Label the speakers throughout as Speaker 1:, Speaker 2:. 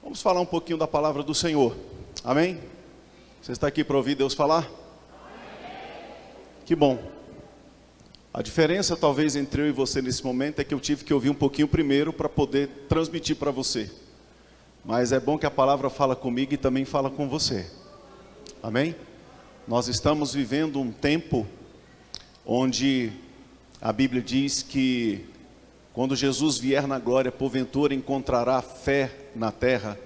Speaker 1: Vamos falar um pouquinho da palavra do Senhor. Amém? Você está aqui para ouvir Deus falar? Que bom. A diferença talvez entre eu e você nesse momento é que eu tive que ouvir um pouquinho primeiro para poder transmitir para você. Mas é bom que a palavra fala comigo e também fala com você. Amém? Nós estamos vivendo um tempo onde a Bíblia diz que quando Jesus vier na glória, porventura encontrará fé na terra.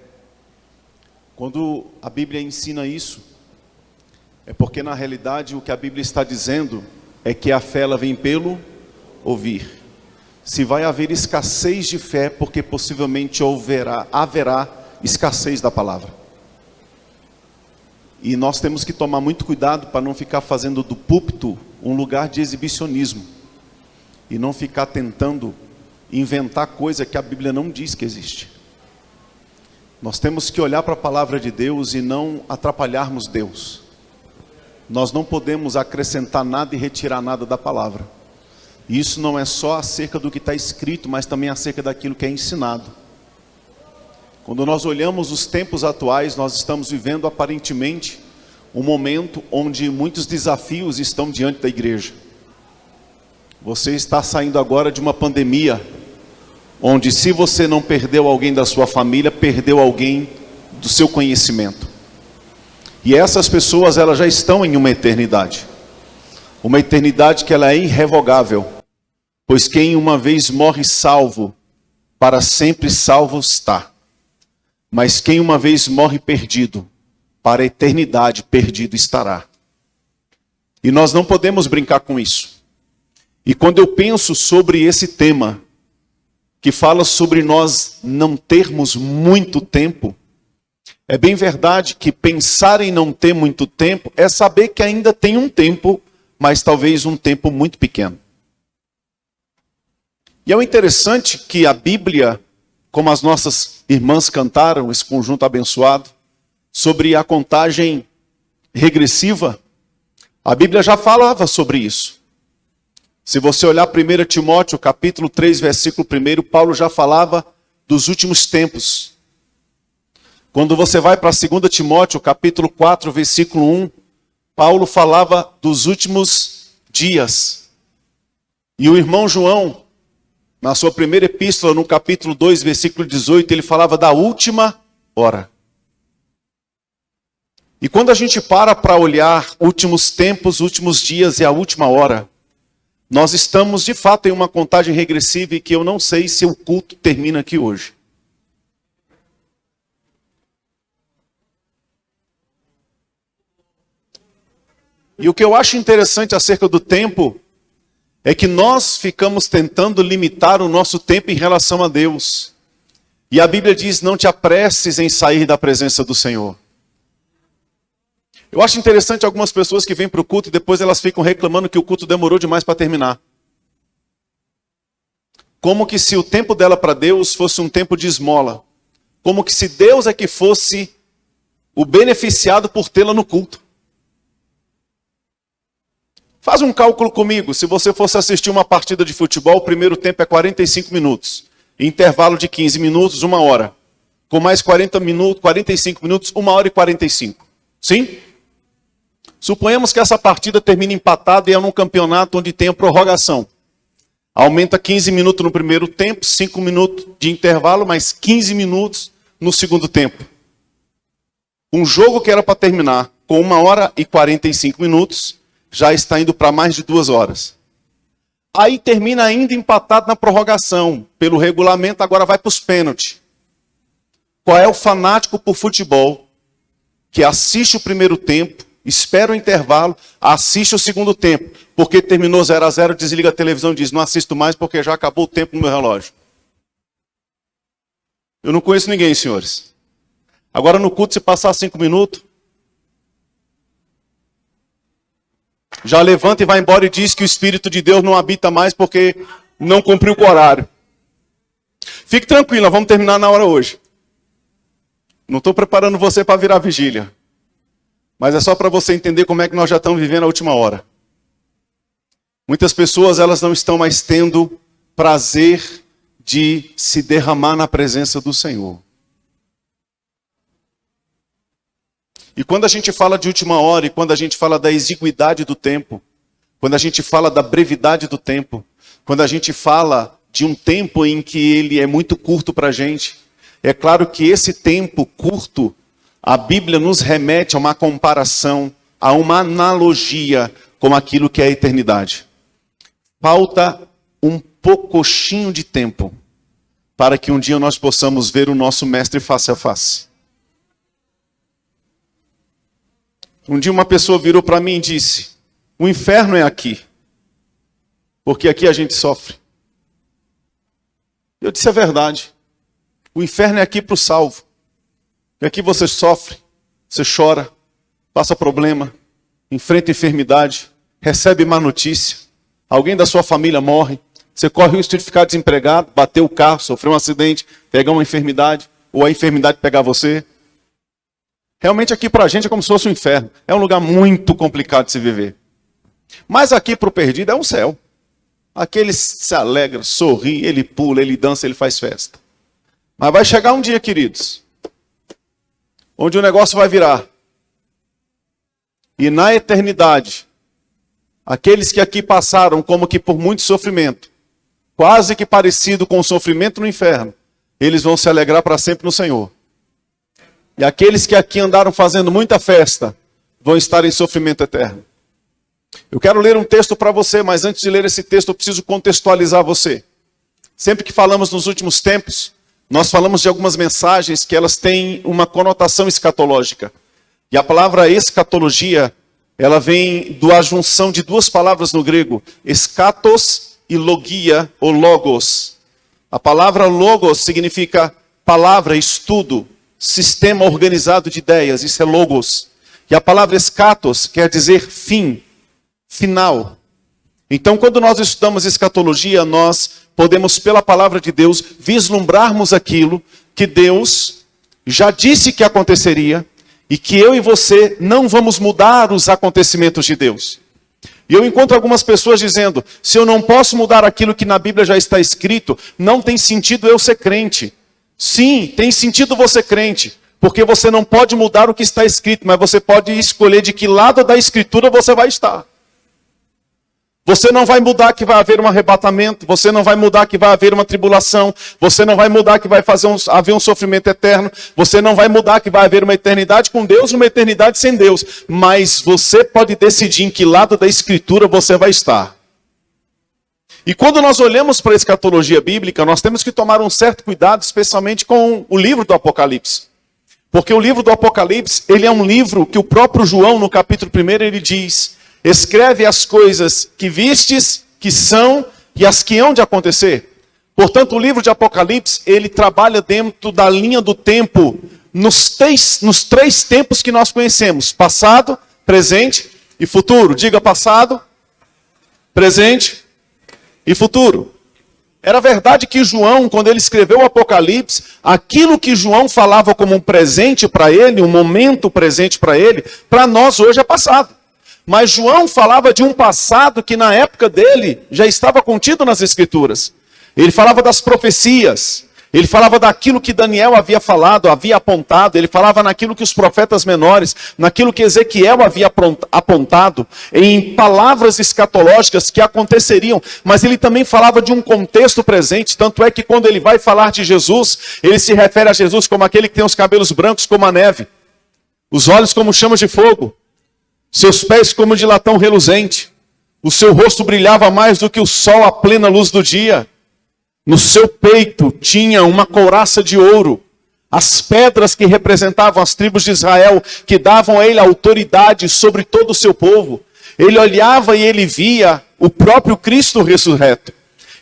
Speaker 1: Quando a Bíblia ensina isso, é porque na realidade o que a Bíblia está dizendo é que a fé ela vem pelo ouvir. Se vai haver escassez de fé, porque possivelmente haverá escassez da palavra. E nós temos que tomar muito cuidado para não ficar fazendo do púlpito um lugar de exibicionismo. E não ficar tentando inventar coisa que a Bíblia não diz que existe. Nós temos que olhar para a palavra de Deus e não atrapalharmos Deus. Nós não podemos acrescentar nada e retirar nada da palavra. E isso não é só acerca do que está escrito, mas também acerca daquilo que é ensinado. Quando nós olhamos os tempos atuais, nós estamos vivendo aparentemente um momento onde muitos desafios estão diante da igreja. Você está saindo agora de uma pandemia, onde se você não perdeu alguém da sua família, perdeu alguém do seu conhecimento. E essas pessoas, elas já estão em uma eternidade. Uma eternidade que ela é irrevogável. Pois quem uma vez morre salvo, para sempre salvo está. Mas quem uma vez morre perdido, para a eternidade perdido estará. E nós não podemos brincar com isso. E quando eu penso sobre esse tema, que fala sobre nós não termos muito tempo, é bem verdade que pensar em não ter muito tempo é saber que ainda tem um tempo, mas talvez um tempo muito pequeno. E é o interessante que a Bíblia, como as nossas irmãs cantaram, esse conjunto abençoado, sobre a contagem regressiva, a Bíblia já falava sobre isso. Se você olhar 1 Timóteo, capítulo 3, versículo 1, Paulo já falava dos últimos tempos. Quando você vai para 2 Timóteo, capítulo 4, versículo 1, Paulo falava dos últimos dias. E o irmão João, na sua primeira epístola, no capítulo 2, versículo 18, ele falava da última hora. E quando a gente para olhar últimos tempos, últimos dias e a última hora, nós estamos de fato em uma contagem regressiva e que eu não sei se o culto termina aqui hoje. E o que eu acho interessante acerca do tempo é que nós ficamos tentando limitar o nosso tempo em relação a Deus. E a Bíblia diz, não te apresses em sair da presença do Senhor. Eu acho interessante algumas pessoas que vêm para o culto e depois elas ficam reclamando que o culto demorou demais para terminar. Como que se o tempo dela para Deus fosse um tempo de esmola. Como que se Deus é que fosse o beneficiado por tê-la no culto. Faz um cálculo comigo, se você fosse assistir uma partida de futebol, o primeiro tempo é 45 minutos. Intervalo de 15 minutos, 1 hora. Com mais 45 minutos, 1 hora e 45. Sim? Suponhamos que essa partida termine empatada e é num campeonato onde tem a prorrogação. Aumenta 15 minutos no primeiro tempo, 5 minutos de intervalo, mais 15 minutos no segundo tempo. Um jogo que era para terminar com 1 hora e 45 minutos, já está indo para mais de 2 horas. Aí termina ainda empatado na prorrogação. Pelo regulamento, agora vai para os pênaltis. Qual é o fanático por futebol que assiste o primeiro tempo, espera o intervalo, assiste o segundo tempo, porque terminou 0-0, desliga a televisão e diz, não assisto mais porque já acabou o tempo no meu relógio. Eu não conheço ninguém, senhores. Agora no culto, se passar 5 minutos, já levanta e vai embora e diz que o Espírito de Deus não habita mais porque não cumpriu o horário. Fique tranquilo, nós vamos terminar na hora hoje. Não estou preparando você para virar vigília. Mas é só para você entender como é que nós já estamos vivendo a última hora. Muitas pessoas, elas não estão mais tendo prazer de se derramar na presença do Senhor. E quando a gente fala de última hora, e quando a gente fala da exiguidade do tempo, quando a gente fala da brevidade do tempo, quando a gente fala de um tempo em que ele é muito curto para a gente, é claro que esse tempo curto, a Bíblia nos remete a uma comparação, a uma analogia com aquilo que é a eternidade. Falta um poucochinho de tempo para que um dia nós possamos ver o nosso mestre face a face. Um dia uma pessoa virou para mim e disse: o inferno é aqui, porque aqui a gente sofre. Eu disse: é verdade. O inferno é aqui para o salvo. E aqui você sofre, você chora, passa problema, enfrenta enfermidade, recebe má notícia, alguém da sua família morre, você corre o risco de ficar desempregado, bater o carro, sofrer um acidente, pegar uma enfermidade, ou a enfermidade pegar você. Realmente aqui para a gente é como se fosse um inferno. É um lugar muito complicado de se viver. Mas aqui para o perdido é um céu. Aqui ele se alegra, sorri, ele pula, ele dança, ele faz festa. Mas vai chegar um dia, queridos, onde o negócio vai virar. E na eternidade, aqueles que aqui passaram como que por muito sofrimento, quase que parecido com o sofrimento no inferno, eles vão se alegrar para sempre no Senhor. E aqueles que aqui andaram fazendo muita festa, vão estar em sofrimento eterno. Eu quero ler um texto para você, mas antes de ler esse texto, eu preciso contextualizar você. Sempre que falamos nos últimos tempos, nós falamos de algumas mensagens que elas têm uma conotação escatológica. E a palavra escatologia, ela vem da junção de duas palavras no grego, eschatos e logia, ou logos. A palavra logos significa palavra, estudo, sistema organizado de ideias, isso é logos. E a palavra eschatos quer dizer fim, final. Então, quando nós estudamos escatologia, nós podemos, pela palavra de Deus, vislumbrarmos aquilo que Deus já disse que aconteceria e que eu e você não vamos mudar os acontecimentos de Deus. E eu encontro algumas pessoas dizendo: se eu não posso mudar aquilo que na Bíblia já está escrito, não tem sentido eu ser crente. Sim, tem sentido você crente, porque você não pode mudar o que está escrito, mas você pode escolher de que lado da escritura você vai estar. Você não vai mudar que vai haver um arrebatamento, você não vai mudar que vai haver uma tribulação, você não vai mudar que vai haver um sofrimento eterno, você não vai mudar que vai haver uma eternidade com Deus e uma eternidade sem Deus, mas você pode decidir em que lado da escritura você vai estar. E quando nós olhamos para a escatologia bíblica, nós temos que tomar um certo cuidado, especialmente com o livro do Apocalipse. Porque o livro do Apocalipse, ele é um livro que o próprio João, no capítulo 1, ele diz: escreve as coisas que vistes, que são e as que hão de acontecer. Portanto, o livro de Apocalipse, ele trabalha dentro da linha do tempo, nos três tempos que nós conhecemos: passado, presente e futuro. Diga: passado, presente e futuro. Era verdade que João, quando ele escreveu o Apocalipse, aquilo que João falava como um presente para ele, um momento presente para ele, para nós hoje é passado. Mas João falava de um passado que na época dele já estava contido nas Escrituras. Ele falava das profecias, ele falava daquilo que Daniel havia falado, havia apontado, ele falava naquilo que os profetas menores, naquilo que Ezequiel havia apontado, em palavras escatológicas que aconteceriam, mas ele também falava de um contexto presente, tanto é que quando ele vai falar de Jesus, ele se refere a Jesus como aquele que tem os cabelos brancos como a neve, os olhos como chamas de fogo, seus pés como de latão reluzente, o seu rosto brilhava mais do que o sol à plena luz do dia. No seu peito tinha uma couraça de ouro. As pedras que representavam as tribos de Israel, que davam a ele autoridade sobre todo o seu povo. Ele olhava e ele via o próprio Cristo ressurreto.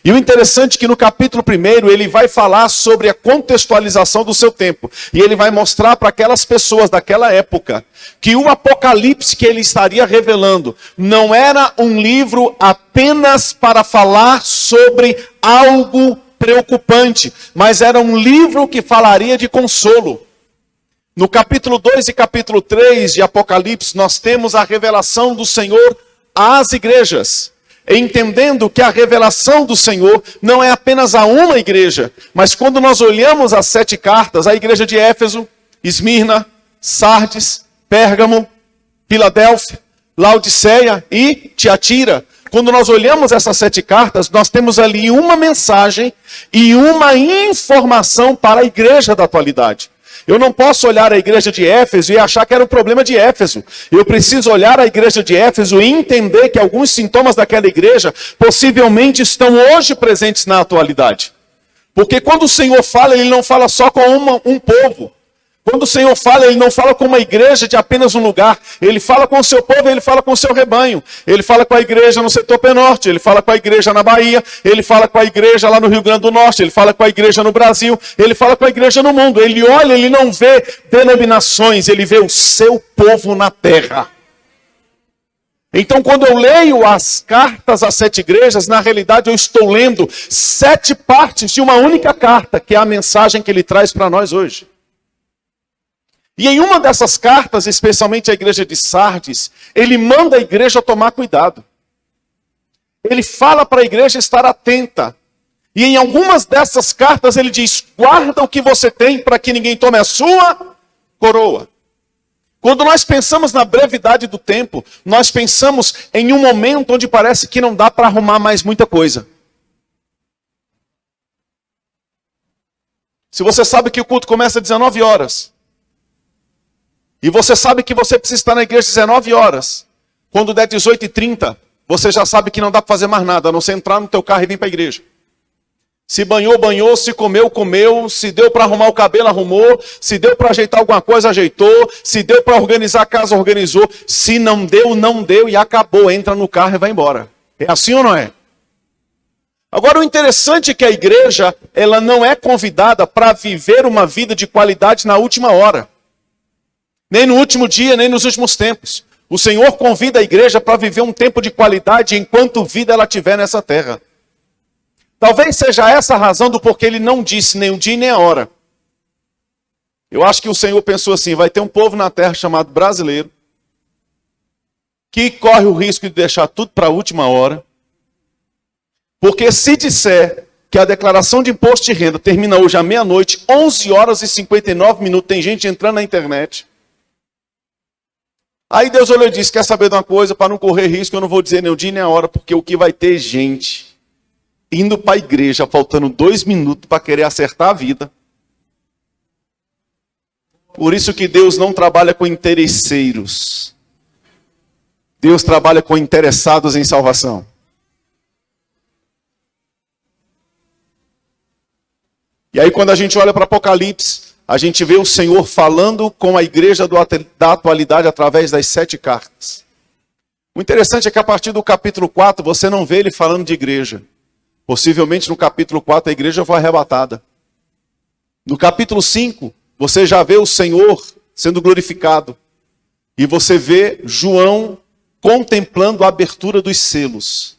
Speaker 1: E o interessante é que no capítulo 1 ele vai falar sobre a contextualização do seu tempo. E ele vai mostrar para aquelas pessoas daquela época que o Apocalipse que ele estaria revelando não era um livro apenas para falar sobre algo preocupante, mas era um livro que falaria de consolo. No capítulo 2 e capítulo 3 de Apocalipse nós temos a revelação do Senhor às igrejas. Entendendo que a revelação do Senhor não é apenas a uma igreja, mas quando nós olhamos as 7 cartas, a igreja de Éfeso, Esmirna, Sardes, Pérgamo, Filadélfia, Laodiceia e Tiatira. Quando nós olhamos essas 7 cartas, nós temos ali uma mensagem e uma informação para a igreja da atualidade. Eu não posso olhar a igreja de Éfeso e achar que era um problema de Éfeso. Eu preciso olhar a igreja de Éfeso e entender que alguns sintomas daquela igreja possivelmente estão hoje presentes na atualidade. Porque quando o Senhor fala, Ele não fala só com um povo. Quando o Senhor fala, Ele não fala com uma igreja de apenas um lugar. Ele fala com o seu povo, Ele fala com o seu rebanho. Ele fala com a igreja no setor Penorte, Ele fala com a igreja na Bahia, Ele fala com a igreja lá no Rio Grande do Norte, Ele fala com a igreja no Brasil, Ele fala com a igreja no mundo. Ele olha, Ele não vê denominações, Ele vê o seu povo na terra. Então, quando eu leio as cartas às 7 igrejas, na realidade eu estou lendo 7 partes de uma única carta, que é a mensagem que Ele traz para nós hoje. E em uma dessas cartas, especialmente a igreja de Sardes, ele manda a igreja tomar cuidado. Ele fala para a igreja estar atenta. E em algumas dessas cartas ele diz, guarda o que você tem para que ninguém tome a sua coroa. Quando nós pensamos na brevidade do tempo, nós pensamos em um momento onde parece que não dá para arrumar mais muita coisa. Se você sabe que o culto começa às 19 horas, e você sabe que você precisa estar na igreja às 19 horas. Quando der 18h30, você já sabe que não dá para fazer mais nada, a não ser entrar no teu carro e vir para a igreja. Se banhou, banhou, se comeu, comeu, se deu para arrumar o cabelo, arrumou, se deu para ajeitar alguma coisa, ajeitou, se deu para organizar a casa, organizou, se não deu, não deu e acabou, entra no carro e vai embora. É assim ou não é? Agora o interessante é que a igreja, ela não é convidada para viver uma vida de qualidade na última hora. Nem no último dia, nem nos últimos tempos. O Senhor convida a igreja para viver um tempo de qualidade enquanto vida ela tiver nessa terra. Talvez seja essa a razão do porquê Ele não disse nem o dia nem a hora. Eu acho que o Senhor pensou assim, vai ter um povo na terra chamado brasileiro, que corre o risco de deixar tudo para a última hora. Porque se disser que a declaração de imposto de renda termina hoje à meia-noite, 11 horas e 59 minutos, tem gente entrando na internet. Aí Deus olhou e disse, quer saber de uma coisa? Para não correr risco, eu não vou dizer nem o dia nem a hora, porque o que vai ter gente indo para a igreja, faltando 2 minutos para querer acertar a vida. Por isso que Deus não trabalha com interesseiros. Deus trabalha com interessados em salvação. E aí quando a gente olha para Apocalipse, a gente vê o Senhor falando com a igreja da atualidade através das 7 cartas. O interessante é que a partir do capítulo 4, você não vê ele falando de igreja. Possivelmente no capítulo 4 a igreja foi arrebatada. No capítulo 5, você já vê o Senhor sendo glorificado. E você vê João contemplando a abertura dos selos.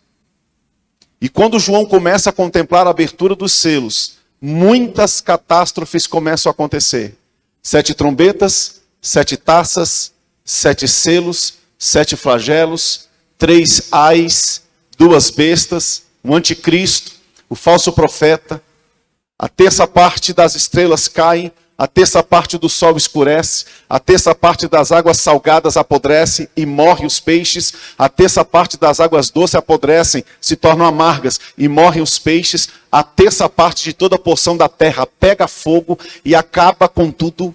Speaker 1: E quando João começa a contemplar a abertura dos selos, muitas catástrofes começam a acontecer. 7 trombetas, 7 taças, 7 selos, 7 flagelos, 3 ais, 2 bestas, o anticristo, o falso profeta. A terça parte das estrelas cai, a terça parte do sol escurece, a terça parte das águas salgadas apodrece e morre os peixes, a terça parte das águas doces apodrecem, se tornam amargas e morrem os peixes, a terça parte de toda a porção da terra pega fogo e acaba com tudo.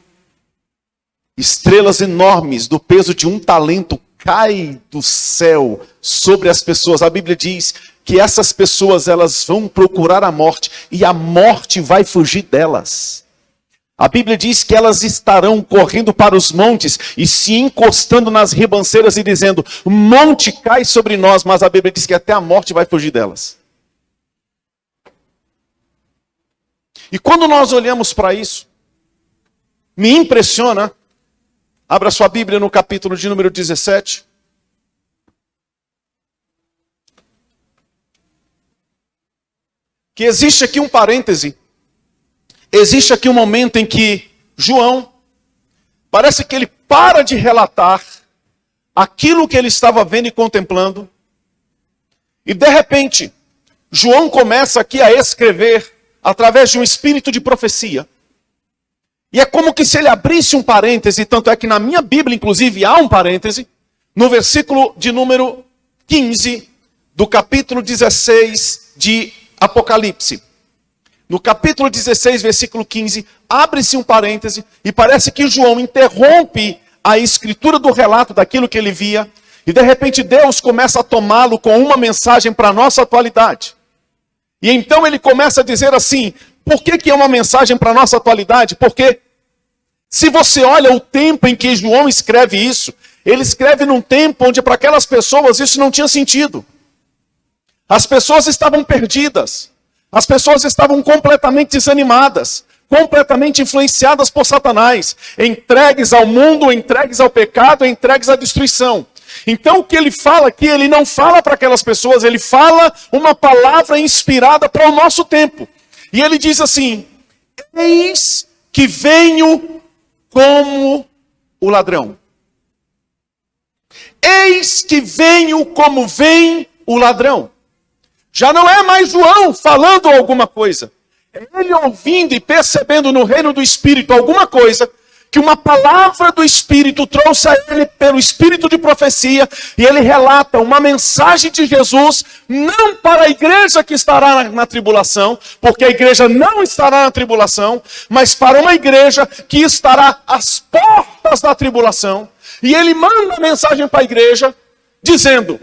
Speaker 1: Estrelas enormes do peso de 1 talento caem do céu sobre as pessoas. A Bíblia diz que essas pessoas elas vão procurar a morte e a morte vai fugir delas. A Bíblia diz que elas estarão correndo para os montes e se encostando nas ribanceiras e dizendo, monte cai sobre nós, mas a Bíblia diz que até a morte vai fugir delas. E quando nós olhamos para isso, me impressiona, abra sua Bíblia no capítulo de número 17. Que existe aqui um parêntese. Existe aqui um momento em que João, parece que ele para de relatar aquilo que ele estava vendo e contemplando. E de repente, João começa aqui a escrever através de um espírito de profecia. E é como que se ele abrisse um parêntese, tanto é que na minha Bíblia, inclusive, há um parêntese, no versículo de número 15, do capítulo 16 de Apocalipse. No capítulo 16, versículo 15, abre-se um parêntese e parece que João interrompe a escritura do relato daquilo que ele via e de repente Deus começa a tomá-lo com uma mensagem para a nossa atualidade. E então ele começa a dizer assim, por que é uma mensagem para a nossa atualidade? Porque se você olha o tempo em que João escreve isso, ele escreve num tempo onde para aquelas pessoas isso não tinha sentido. As pessoas estavam perdidas. As pessoas estavam completamente desanimadas, completamente influenciadas por Satanás, entregues ao mundo, entregues ao pecado, entregues à destruição. Então o que ele fala aqui, ele não fala para aquelas pessoas, ele fala uma palavra inspirada para o nosso tempo. E ele diz assim, eis que venho como o ladrão. Eis que venho como vem o ladrão. Já não é mais João falando alguma coisa. É ele ouvindo e percebendo no reino do Espírito alguma coisa que uma palavra do Espírito trouxe a ele pelo Espírito de profecia e ele relata uma mensagem de Jesus não para a igreja que estará na tribulação, porque a igreja não estará na tribulação, mas para uma igreja que estará às portas da tribulação. E ele manda a mensagem para a igreja dizendo,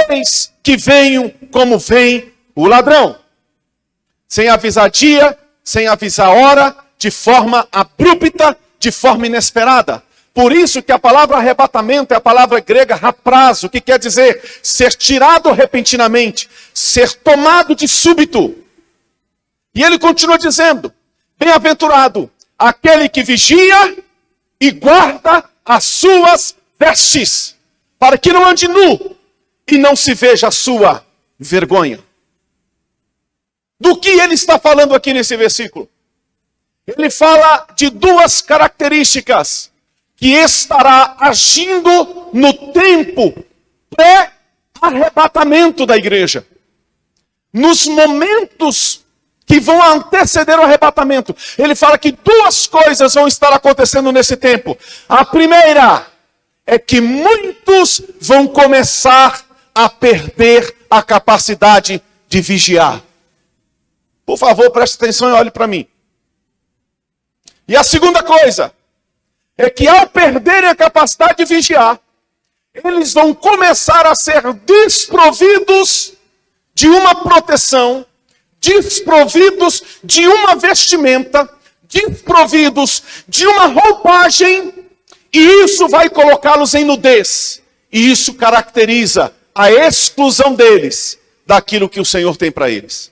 Speaker 1: eis que venho como vem o ladrão. Sem avisar dia, sem avisar hora, de forma abrupta, de forma inesperada. Por isso que a palavra arrebatamento é a palavra grega raprazo, que quer dizer ser tirado repentinamente, ser tomado de súbito. E ele continua dizendo, bem-aventurado aquele que vigia e guarda as suas vestes, para que não ande nu e não se veja a sua vergonha. Do que ele está falando aqui nesse versículo? Ele fala de duas características que estará agindo no tempo pré-arrebatamento da igreja. Nos momentos que vão anteceder o arrebatamento. Ele fala que duas coisas vão estar acontecendo nesse tempo. A primeira é que muitos vão começar a perder a capacidade de vigiar. Por favor, preste atenção e olhe para mim. E a segunda coisa é que ao perderem a capacidade de vigiar, eles vão começar a ser desprovidos de uma proteção, desprovidos de uma vestimenta, desprovidos de uma roupagem, e isso vai colocá-los em nudez. E isso caracteriza a exclusão deles daquilo que o Senhor tem para eles.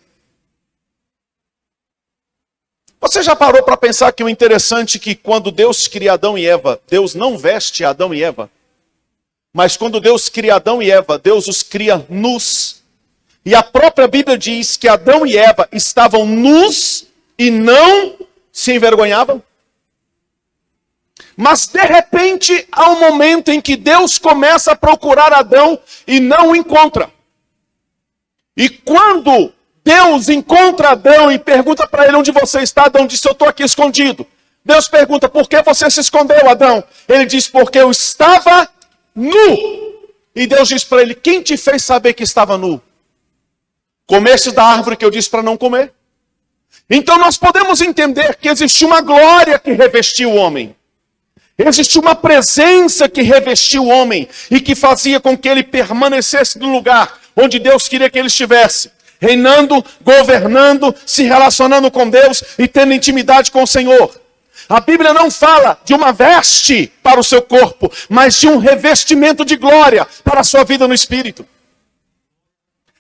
Speaker 1: Você já parou para pensar que o interessante é que quando Deus cria Adão e Eva, Deus não veste Adão e Eva, mas quando Deus cria Adão e Eva, Deus os cria nus. E a própria Bíblia diz que Adão e Eva estavam nus e não se envergonhavam. Mas de repente há um momento em que Deus começa a procurar Adão e não o encontra. E quando Deus encontra Adão e pergunta para ele onde você está, Adão disse, eu estou aqui escondido. Deus pergunta, por que você se escondeu, Adão? Ele diz, porque eu estava nu. E Deus diz para ele, quem te fez saber que estava nu? Comeste da árvore que eu disse para não comer? Então nós podemos entender que existe uma glória que revestiu o homem. Existe uma presença que revestiu o homem e que fazia com que ele permanecesse no lugar onde Deus queria que ele estivesse. Reinando, governando, se relacionando com Deus e tendo intimidade com o Senhor. A Bíblia não fala de uma veste para o seu corpo, mas de um revestimento de glória para a sua vida no Espírito.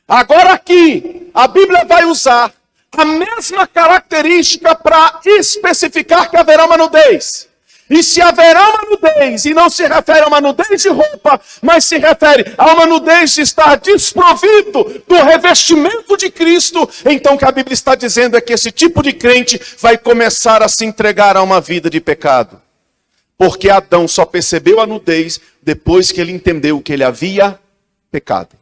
Speaker 1: Agora aqui, a Bíblia vai usar a mesma característica para especificar que haverá uma nudez. E se haverá uma nudez, e não se refere a uma nudez de roupa, mas se refere a uma nudez de estar desprovido do revestimento de Cristo, então o que a Bíblia está dizendo é que esse tipo de crente vai começar a se entregar a uma vida de pecado. Porque Adão só percebeu a nudez depois que ele entendeu que ele havia pecado.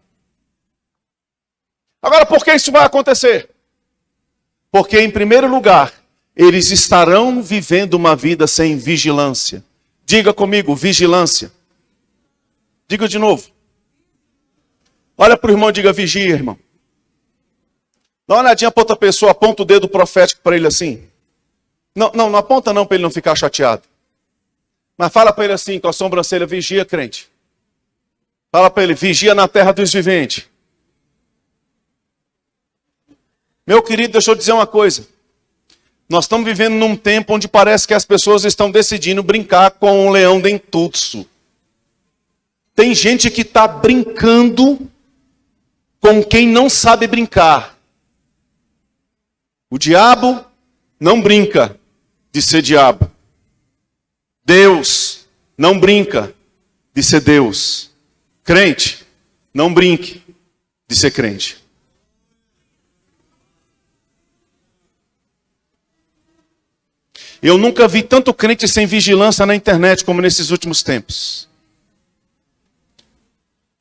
Speaker 1: Agora, por que isso vai acontecer? Porque, em primeiro lugar, eles estarão vivendo uma vida sem vigilância. Diga comigo, vigilância. Diga de novo. Olha para o irmão e diga, vigia, irmão. Dá uma olhadinha para outra pessoa, aponta o dedo profético para ele assim. Não aponta não para ele não ficar chateado. Mas fala para ele assim, com a sobrancelha, vigia, crente. Fala para ele, vigia na terra dos viventes. Meu querido, deixa eu dizer uma coisa. Nós estamos vivendo num tempo onde parece que as pessoas estão decidindo brincar com um leão dentuço. Tem gente que está brincando com quem não sabe brincar. O diabo não brinca de ser diabo. Deus não brinca de ser Deus. Crente, não brinque de ser crente. Eu nunca vi tanto crente sem vigilância na internet como nesses últimos tempos.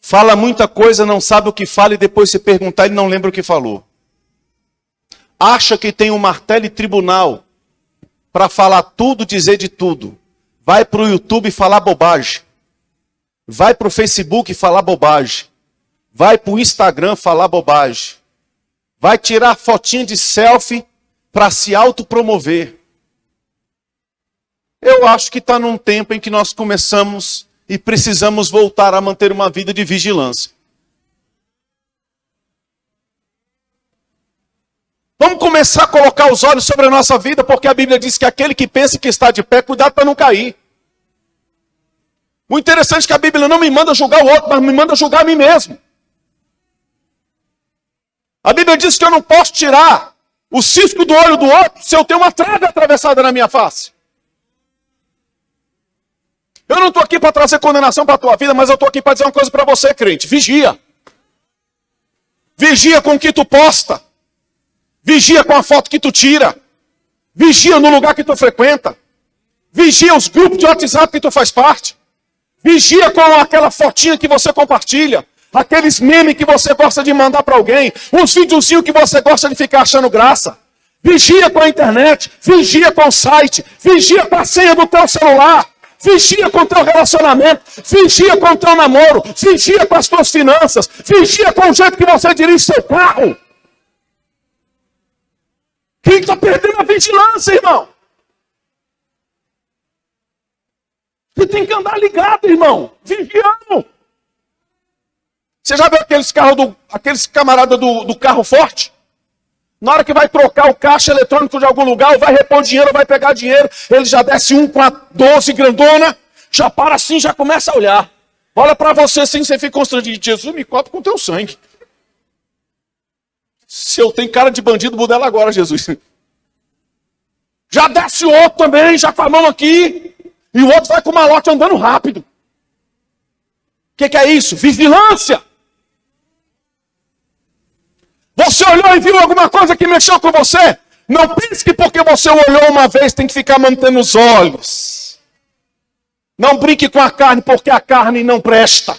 Speaker 1: Fala muita coisa, não sabe o que fala e depois se perguntar ele não lembra o que falou. Acha que tem um martelo e tribunal para falar tudo, dizer de tudo. Vai para o YouTube falar bobagem. Vai para o Facebook falar bobagem. Vai para o Instagram falar bobagem. Vai tirar fotinha de selfie para se autopromover. Eu acho que está num tempo em que nós começamos e precisamos voltar a manter uma vida de vigilância. Vamos começar a colocar os olhos sobre a nossa vida, porque a Bíblia diz que aquele que pensa que está de pé, cuidado para não cair. O interessante é que a Bíblia não me manda julgar o outro, mas me manda julgar a mim mesmo. A Bíblia diz que eu não posso tirar o cisco do olho do outro se eu tenho uma trave atravessada na minha face. Eu não estou aqui para trazer condenação para a tua vida, mas eu estou aqui para dizer uma coisa para você, crente. Vigia. Vigia com o que tu posta. Vigia com a foto que tu tira. Vigia no lugar que tu frequenta. Vigia os grupos de WhatsApp que tu faz parte. Vigia com aquela fotinha que você compartilha. Aqueles memes que você gosta de mandar para alguém. Uns videozinhos que você gosta de ficar achando graça. Vigia com a internet. Vigia com o site. Vigia com a senha do teu celular. Vigia com o teu relacionamento, vigia com o teu namoro, vigia com as tuas finanças, vigia com o jeito que você dirige seu carro. Quem está perdendo a vigilância, irmão? Você tem que andar ligado, irmão, vigiando. Você já viu aqueles camaradas do carro forte? Na hora que vai trocar o caixa eletrônico de algum lugar, ou vai repor dinheiro, ou vai pegar dinheiro, ele já desce um com a 12 grandona, já para assim, já começa a olhar. Olha para você assim, você fica constrangido. Jesus, me cobre com teu sangue. Se eu tenho cara de bandido, muda ela agora, Jesus. Já desce o outro também, já com a mão aqui, e o outro vai com o malote andando rápido. O que é isso? Vigilância! Você olhou e viu alguma coisa que mexeu com você? Não pense que porque você olhou uma vez tem que ficar mantendo os olhos. Não brinque com a carne porque a carne não presta.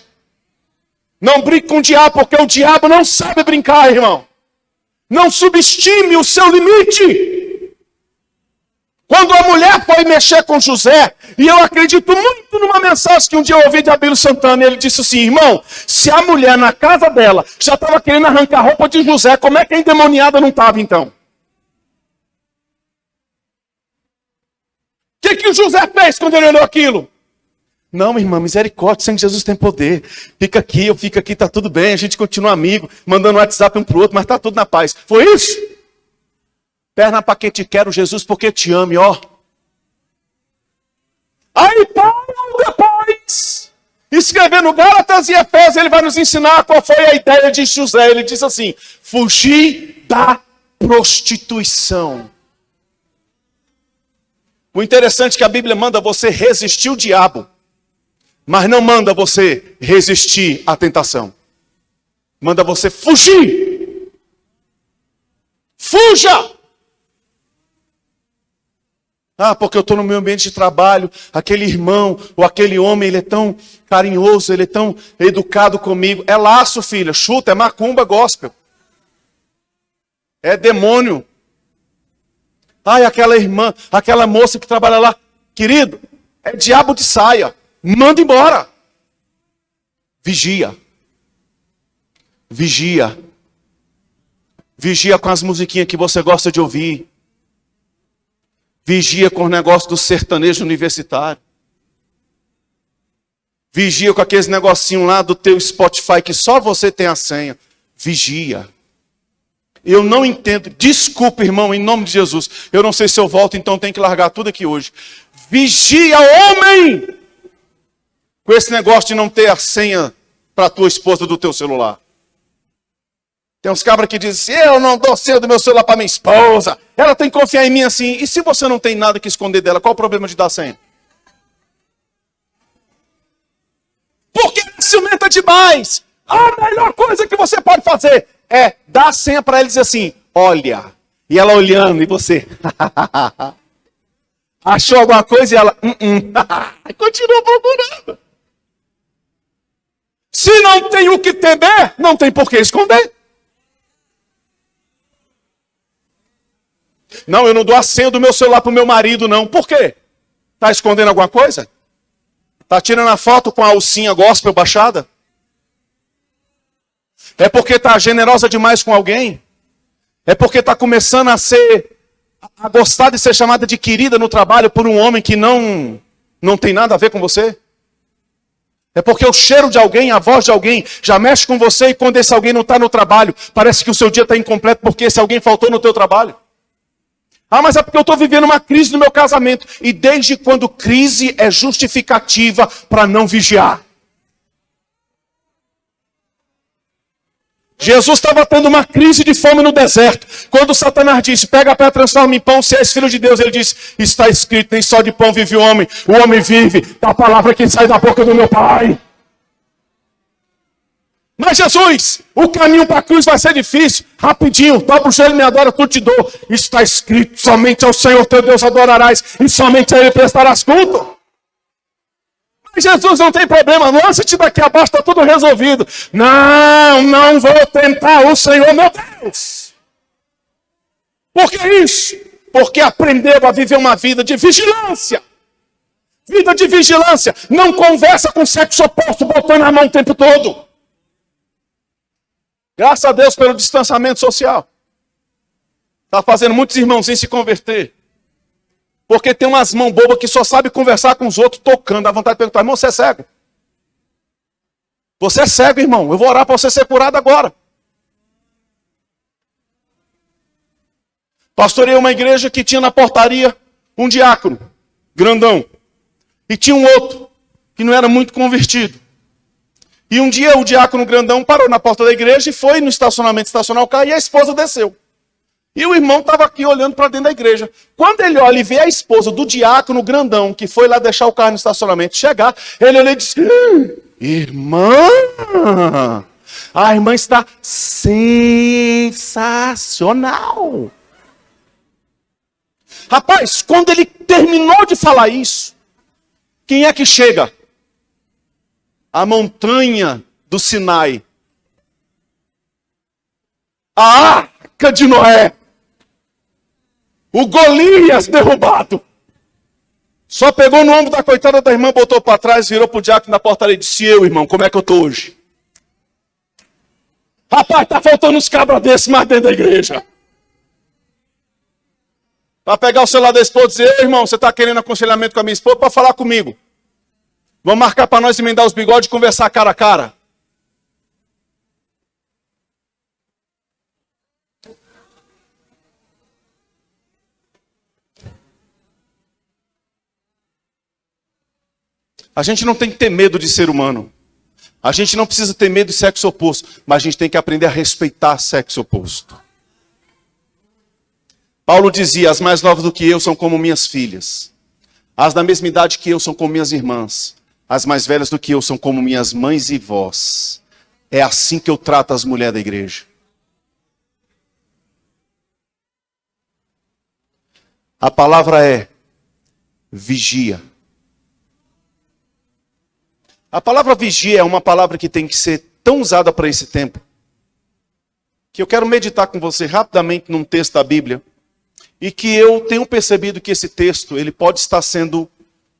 Speaker 1: Não brinque com o diabo porque o diabo não sabe brincar, irmão. Não subestime o seu limite. Quando a mulher foi mexer com José, e eu acredito muito numa mensagem que um dia eu ouvi de Abílio Santana, ele disse assim, irmão, se a mulher na casa dela já estava querendo arrancar a roupa de José, como é que a endemoniada não estava então? O que o José fez quando ele olhou aquilo? Não, irmã, misericórdia, o sangue de Jesus tem poder. Fica aqui, eu fico aqui, tá tudo bem, a gente continua amigo, mandando WhatsApp um pro outro, mas tá tudo na paz. Foi isso? Perna para que te quero, Jesus, porque te ame, ó. Aí Paulo, depois, escrevendo Gálatas e Efésios, ele vai nos ensinar qual foi a ideia de José. Ele diz assim, fugir da prostituição. O interessante é que a Bíblia manda você resistir o diabo, mas não manda você resistir à tentação. Manda você fugir. Fuja! Ah, porque eu estou no meu ambiente de trabalho, aquele irmão ou aquele homem, ele é tão carinhoso, ele é tão educado comigo. É laço, filha, chuta, é macumba gospel. É demônio. Ai, aquela irmã, aquela moça que trabalha lá. Querido, é diabo de saia. Manda embora. Vigia. Vigia. Vigia com as musiquinhas que você gosta de ouvir. Vigia com o negócio do sertanejo universitário. Vigia com aqueles negocinhos lá do teu Spotify que só você tem a senha. Vigia. Eu não entendo. Desculpa, irmão, em nome de Jesus. Eu não sei se eu volto, então tenho que largar tudo aqui hoje. Vigia, homem! Com esse negócio de não ter a senha para a tua esposa do teu celular. Tem uns cabras que dizem assim, eu não dou senha do meu celular para minha esposa. Ela tem que confiar em mim assim. E se você não tem nada que esconder dela, qual o problema de dar senha? Porque ela ciumenta demais. A melhor coisa que você pode fazer é dar a senha para ela e dizer assim, olha. E ela olhando, e você... Achou alguma coisa e ela... Continua procurando. Se não tem o que temer, não tem por que esconder. Não, eu não dou a senha do meu celular para o meu marido, não. Por quê? Está escondendo alguma coisa? Está tirando a foto com a alcinha gospel baixada? É porque está generosa demais com alguém? É porque está começando a gostar de ser chamada de querida no trabalho por um homem que não tem nada a ver com você? É porque o cheiro de alguém, a voz de alguém já mexe com você e quando esse alguém não está no trabalho, parece que o seu dia está incompleto porque esse alguém faltou no teu trabalho. Ah, mas é porque eu estou vivendo uma crise no meu casamento. E desde quando crise é justificativa para não vigiar? Jesus estava tendo uma crise de fome no deserto. Quando Satanás disse, pega a pedra, transforma em pão, se és filho de Deus. Ele disse, está escrito, nem só de pão vive o homem vive da palavra que sai da boca do meu Pai. Mas Jesus, o caminho para a cruz vai ser difícil. Rapidinho, dobra o joelho, me adora, tudo te dou. Está escrito, somente ao Senhor teu Deus adorarás e somente a Ele prestarás culto. Mas Jesus não tem problema, lance-te daqui abaixo, está tudo resolvido. Não vou tentar o Senhor, meu Deus. Por que isso? Porque aprendeu a viver uma vida de vigilância. Vida de vigilância. Não conversa com o sexo oposto, botando a mão o tempo todo. Graças a Deus pelo distanciamento social. Está fazendo muitos irmãozinhos se converter. Porque tem umas mãos bobas que só sabem conversar com os outros tocando. Dá vontade de perguntar, irmão, você é cego? Você é cego, irmão. Eu vou orar para você ser curado agora. Pastorei uma igreja que tinha na portaria um diácono, grandão. E tinha um outro, que não era muito convertido. E um dia o diácono grandão parou na porta da igreja e foi no estacionamento estacionar o carro e a esposa desceu. E o irmão estava aqui olhando para dentro da igreja. Quando ele olha e vê a esposa do diácono grandão, que foi lá deixar o carro no estacionamento, chegar, ele olha e diz, irmã, a irmã está sensacional. Rapaz, quando ele terminou de falar isso, quem é que chega? A montanha do Sinai. A arca de Noé. O Golias derrubado. Só pegou no ombro da coitada da irmã, botou para trás, virou pro diácono na portaria e disse, eu, irmão, como é que eu estou hoje? Rapaz, tá faltando uns cabras desses mais dentro da igreja. Para pegar o celular da esposa e dizer, ei, irmão, você está querendo aconselhamento com a minha esposa para falar comigo. Vamos marcar para nós emendar os bigodes e conversar cara a cara. A gente não tem que ter medo de ser humano. A gente não precisa ter medo de sexo oposto. Mas a gente tem que aprender a respeitar sexo oposto. Paulo dizia, as mais novas do que eu são como minhas filhas. As da mesma idade que eu são como minhas irmãs. As mais velhas do que eu são como minhas mães e vós. É assim que eu trato as mulheres da igreja. A palavra é vigia. A palavra vigia é uma palavra que tem que ser tão usada para esse tempo, que eu quero meditar com você rapidamente num texto da Bíblia, e que eu tenho percebido que esse texto ele pode estar sendo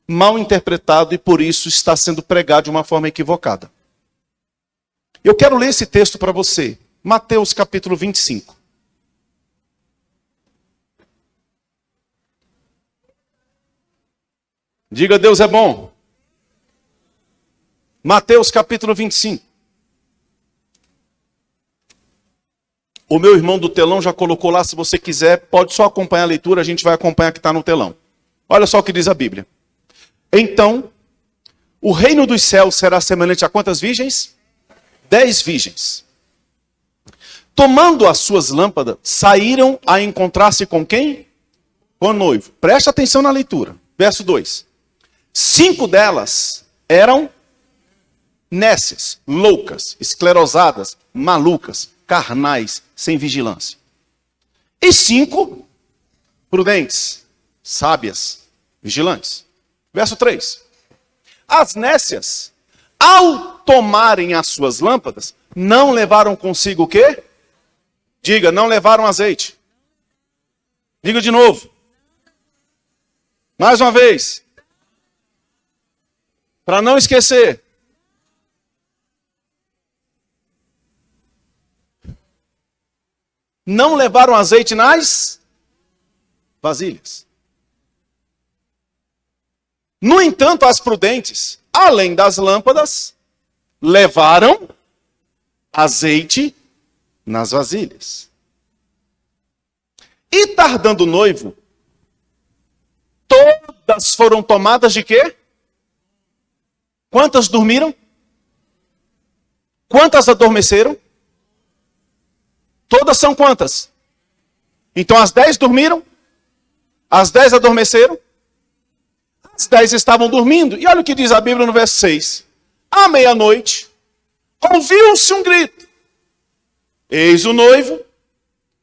Speaker 1: mal interpretado e por isso está sendo pregado de uma forma equivocada. Eu quero ler esse texto para você. Mateus capítulo 25. Diga, Deus é bom. Mateus capítulo 25. O meu irmão do telão já colocou lá, se você quiser, pode só acompanhar a leitura, a gente vai acompanhar o que está no telão. Olha só o que diz a Bíblia. Então, o reino dos céus será semelhante a quantas virgens? 10 virgens. Tomando as suas lâmpadas, saíram a encontrar-se com quem? Com o noivo. Preste atenção na leitura. Verso 2. 5 delas eram nécias, loucas, esclerosadas, malucas, carnais, sem vigilância. E 5 prudentes, sábias, vigilantes. Verso 3. As nécias, ao tomarem as suas lâmpadas, não levaram consigo o quê? Diga, não levaram azeite. Diga de novo. Mais uma vez. Para não esquecer. Não levaram azeite nas vasilhas. No entanto, as prudentes, além das lâmpadas, levaram azeite nas vasilhas. E tardando o noivo, todas foram tomadas de quê? Quantas dormiram? Quantas adormeceram? Todas são quantas? Então as 10 dormiram? As 10 adormeceram? As 10 estavam dormindo. E olha o que diz a Bíblia no verso 6. À meia-noite, ouviu-se um grito. Eis o noivo,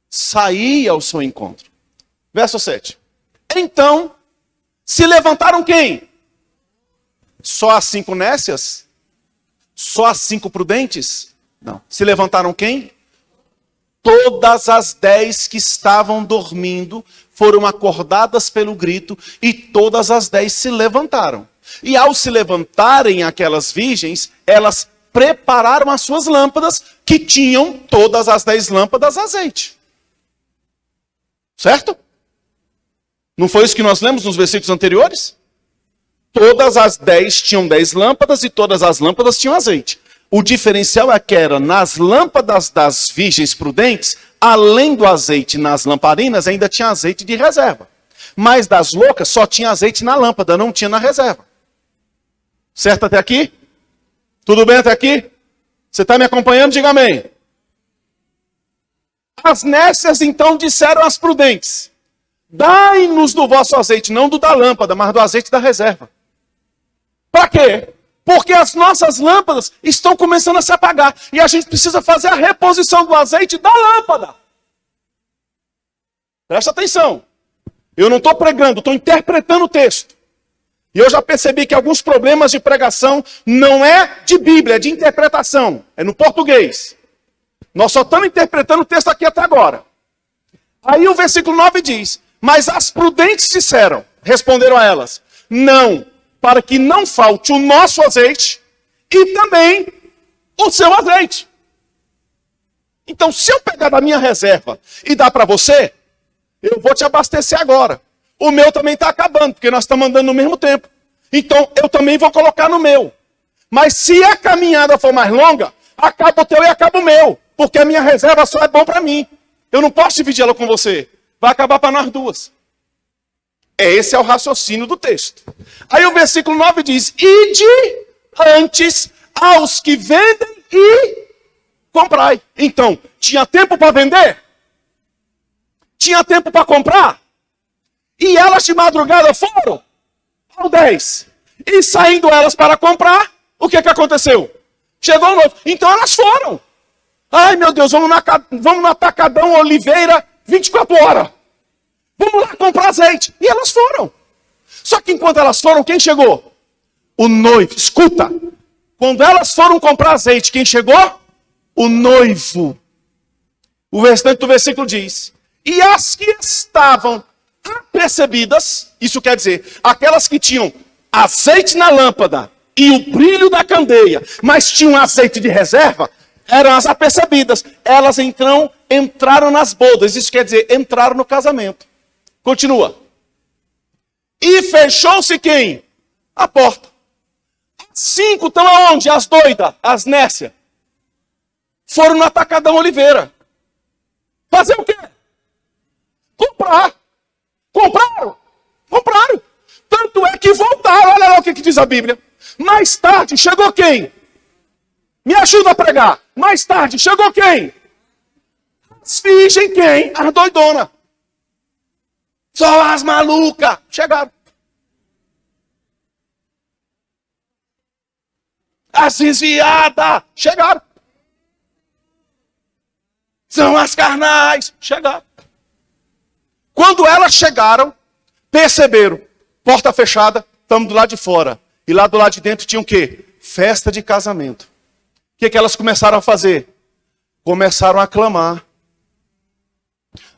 Speaker 1: saía ao seu encontro. Verso 7. Então, se levantaram quem? Só as 5 nécias? Só as 5 prudentes? Não. Se levantaram quem? Todas as 10 que estavam dormindo foram acordadas pelo grito e todas as 10 se levantaram. E ao se levantarem aquelas virgens, elas prepararam as suas lâmpadas, que tinham todas as 10 lâmpadas azeite. Certo? Não foi isso que nós lemos nos versículos anteriores? Todas as 10 tinham 10 lâmpadas e todas as lâmpadas tinham azeite. O diferencial é que era nas lâmpadas das virgens prudentes, além do azeite nas lamparinas, ainda tinha azeite de reserva. Mas das loucas só tinha azeite na lâmpada, não tinha na reserva. Certo até aqui? Tudo bem até aqui? Você está me acompanhando? Diga amém. As nécias então disseram às prudentes: dai-nos do vosso azeite, não do da lâmpada, mas do azeite da reserva. Para quê? Porque as nossas lâmpadas estão começando a se apagar. E a gente precisa fazer a reposição do azeite da lâmpada. Presta atenção. Eu não estou pregando, estou interpretando o texto. E eu já percebi que alguns problemas de pregação não é de Bíblia, é de interpretação. É no português. Nós só estamos interpretando o texto aqui até agora. Aí o versículo 9 diz: mas as prudentes disseram, responderam a elas: não, para que não falte o nosso azeite e também o seu azeite. Então, se eu pegar da minha reserva e dar para você, eu vou te abastecer agora. O meu também está acabando, porque nós estamos andando no mesmo tempo. Então, eu também vou colocar no meu. Mas se a caminhada for mais longa, acaba o teu e acaba o meu. Porque a minha reserva só é bom para mim. Eu não posso dividir ela com você. Vai acabar para nós duas. Esse é o raciocínio do texto. Aí o versículo 9 diz: ide antes aos que vendem e comprai. Então, tinha tempo para vender? Tinha tempo para comprar? E elas de madrugada foram ao 10. E saindo elas para comprar, o que aconteceu? Chegou o noivo. Então elas foram. Ai meu Deus, vamos no Atacadão Oliveira 24 horas. Vamos lá comprar azeite. E elas foram. Só que enquanto elas foram, quem chegou? O noivo. Escuta. Quando elas foram comprar azeite, quem chegou? O noivo. O restante do versículo diz: e as que estavam
Speaker 2: apercebidas, isso quer dizer, aquelas que tinham azeite na lâmpada e o brilho da candeia, mas tinham azeite de reserva, eram as apercebidas. Elas então entraram nas bodas, isso quer dizer, entraram no casamento. Continua. E fechou-se quem? A porta. 5 estão aonde? As doidas, as nércias. Foram no Atacadão Oliveira. Fazer o quê? Comprar. Compraram. Compraram. Tanto é que voltaram. Olha lá o que diz a Bíblia. Mais tarde chegou quem? Me ajuda a pregar. Mais tarde chegou quem? As virgens quem? As doidonas. Só as malucas. Chegaram. As desviadas. Chegaram. São as carnais. Chegaram. Quando elas chegaram, perceberam. Porta fechada, estamos do lado de fora. E lá do lado de dentro tinha o quê? Festa de casamento. O que elas começaram a fazer? Começaram a clamar.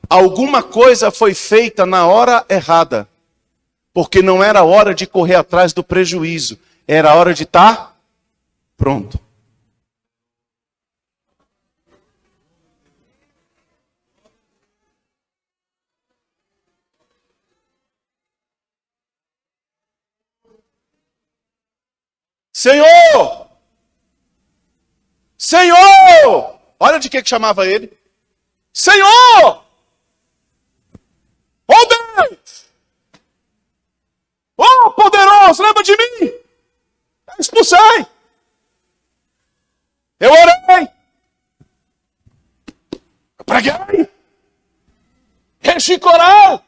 Speaker 2: Alguma coisa foi feita na hora errada. Porque não era hora de correr atrás do prejuízo. Era hora de estar pronto. Senhor! Senhor! Olha de que chamava ele. Senhor! Oh Deus! Oh poderoso, lembra de mim? Eu expulsei. Eu orei. Eu preguei. Enchi coral.